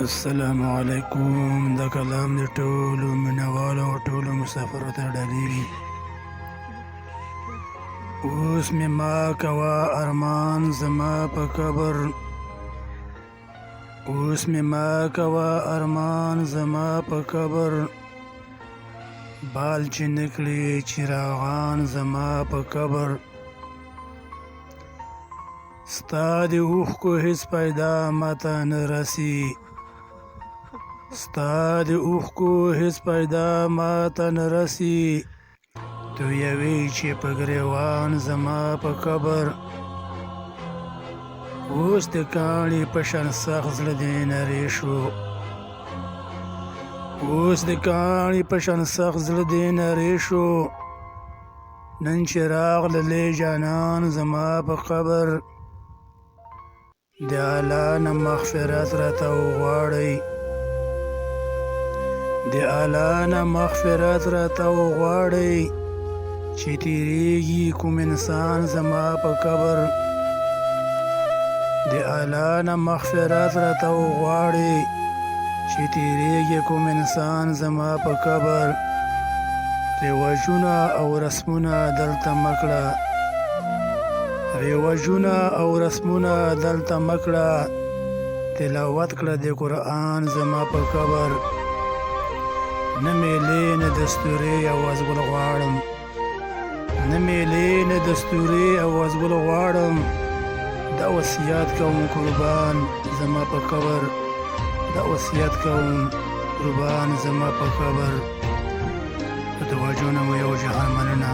السلام علیکم. دا کلام د ټولو مینوالو او ټولو مسافرو ته ډالېږي. اوس مې ما کوه ارمان زما په قبر، اوس مې ما کوه ارمان زما په قبر، بال چې نکړي چراغان زما په قبر. ستا د اوښکو هېڅ پیدا ماته نه رسي، ستا د اوښکو هېڅ پیدا ماته نه رسي، تویوي چې په ګریوان زما په قبر. اوس د کاڼي په شان سخت زړه دې نری شو، اوس د کاڼي په شان سخت زړه دې نری شو، نن چې راغللې جانان زما په قبر. د الله نه مغفرت راته وغواړئ، د الله نه مغفرت راته وغواړئ، چې تیریږي کوم انسان زما په قبر. د الله نه مغفرت راته وغواړئ، چې تیریږي کوم انسان زما په قبر. رواجونه او رسمونه دلته مکړه، رواجونه او رسمونه دلته مکړه، تلاوت کړه د قرآن زما په قبر. نه میلې نه دستوري اواز ګل غواړم، نه میلې نه دستوري اواز ګل غواړم، دا وصیت کوم قربان زما په قبر، دا وصیت کوم قربان زما په قبر. د دواجونه مو یو جهان مننه.